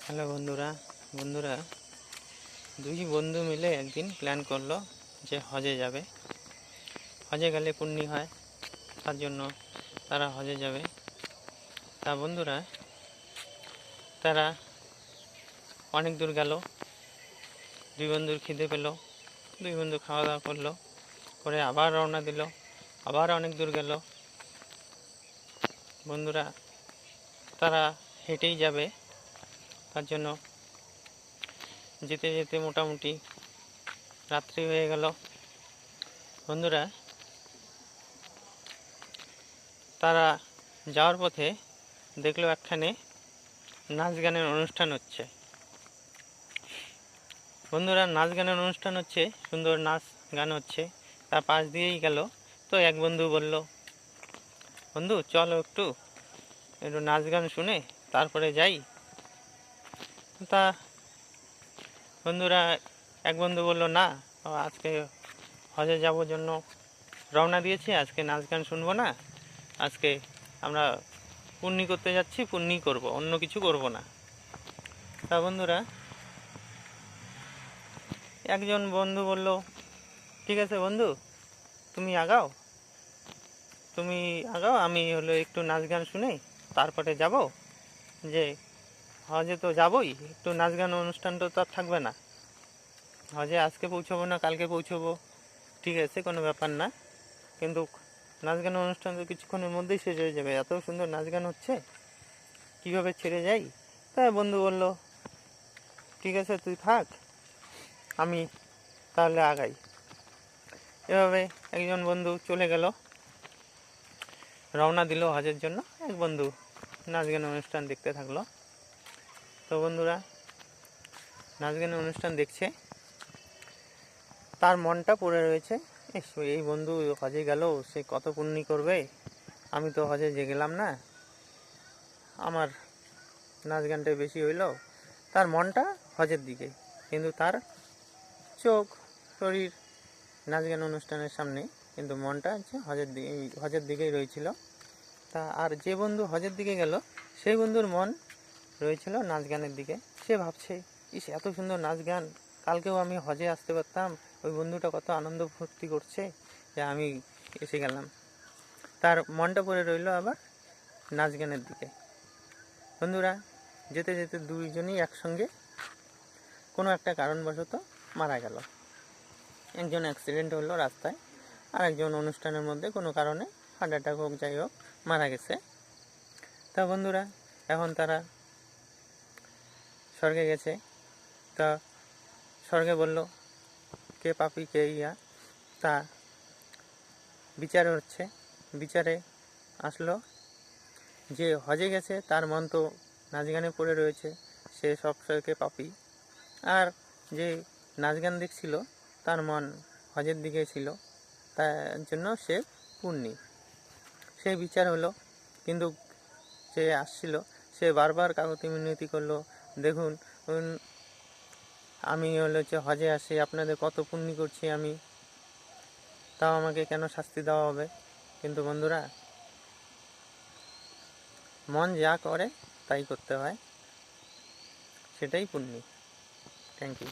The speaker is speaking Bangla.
হ্যালো বন্ধুরা বন্ধুরা দুই বন্ধু মিলে একদিন প্ল্যান করলো যে হজে যাবে। হজে গেলে পুণ্যি হয়, তার জন্য তারা হজে যাবে। তা বন্ধুরা তারা অনেক দূর গেল। দুই বন্ধুর খিদে পেল, দুই বন্ধু খাওয়া দাওয়া করলো, করে আবার রওনা দিল। আবার অনেক দূর গেল। বন্ধুরা তারা হেঁটেই যাবে, তার জন্য যেতে যেতে মোটামুটি রাত্রি হয়ে গেল। বন্ধুরা তারা যাওয়ার পথে দেখলো একখানে নাচ গানের অনুষ্ঠান হচ্ছে। বন্ধুরা নাচ গানের অনুষ্ঠান হচ্ছে, সুন্দর নাচ গান হচ্ছে, তার পাশ দিয়েই গেল। তো এক বন্ধু বলল, বন্ধু চলো একটু একটু নাচ গান শুনে তারপরে যাই। তা বন্ধুরা এক বন্ধু বলল, না আজকে হজে যাবো জন্য রওনা দিয়েছি, আজকে নাচ গান শুনবো না, আজকে আমরা পুণ্যি করতে যাচ্ছি, পুণ্যি করব, অন্য কিছু করব না। তা বন্ধুরা একজন বন্ধু বলল, ঠিক আছে বন্ধু, তুমি আগাও, তুমি আগাও, আমি একটু নাচ গান শুনে তারপরে যাব। যে হজে তো যাবই, একটু নাচ গান অনুষ্ঠানটা তো আর থাকবে না। হজে আজকে পৌঁছবো না কালকে পৌঁছবো, ঠিক আছে, কোনো ব্যাপার না, কিন্তু নাচ গান অনুষ্ঠান তো কিছুক্ষণের মধ্যেই শেষ হয়ে যাবে। এত সুন্দর নাচ গান হচ্ছে, কীভাবে ছেড়ে যাই? তাই বন্ধু বলল, ঠিক আছে তুই থাক, আমি তাহলে আগাই। এভাবে একজন বন্ধু চলে গেল, রওনা দিল হজের জন্য। এক বন্ধু নাচ গানের অনুষ্ঠান দেখতে থাকলো। তো বন্ধুরা নাচ গানের অনুষ্ঠান দেখছে, তার মনটা পড়ে রয়েছে, এই বন্ধু হজে গেল, সে কত পুণ্যি করবে, আমি তো হজে যে গেলাম না, আমার নাচ গানটাই বেশি হইল। তার মনটা হজের দিকে, কিন্তু তার চোখ শরীর নাচ গান অনুষ্ঠানের সামনে, কিন্তু মনটা হচ্ছে হজের দিকেই রয়েছিল। তা আর যে বন্ধু হজের দিকে গেল, সেই বন্ধুর মন রয়েছিল নাচ গানের দিকে। সে ভাবছে, এত সুন্দর নাচ গান, কালকেও আমি হজে আসতে পারতাম, ওই বন্ধুটা কত আনন্দ ফুর্তি করছে যে আমি এসে গেলাম। তার মনটা পড়ে রইল আবার নাচ গানের দিকে। বন্ধুরা যেতে যেতে দুইজনই একসঙ্গে কোনো একটা কারণবশত মারা গেল। একজন অ্যাক্সিডেন্ট হলো রাস্তায়, আর একজন অনুষ্ঠানের মধ্যে কোনো কারণে হার্ট অ্যাটাক হোক যাই হোক মারা গেছে। তা বন্ধুরা এখন তারা স্বর্গে গেছে। তা স্বর্গে বলল, কে পাপী কে ইয়া, তা বিচার হচ্ছে। বিচারে আসলো যে হজে গেছে, তার মন তো নাচ গানে পড়ে রয়েছে, সে সব স্বর্গে পাপী। আর যে নাচ গান দেখছিল, তার মন হজের দিকে ছিল, তার জন্য সে পুণ্যি। সে বিচার হলো। কিন্তু যে আসছিল সে বারবার কাকুতি মিনতি করলো, দেখুন আমি হজে আসি, আপনাদের কত পুণ্যি করছি আমি, তাও আমাকে কেন শাস্তি দেওয়া হবে? কিন্তু বন্ধুরা মন যা করে তাই করতে হয়, সেটাই পুণ্যি। Thank you.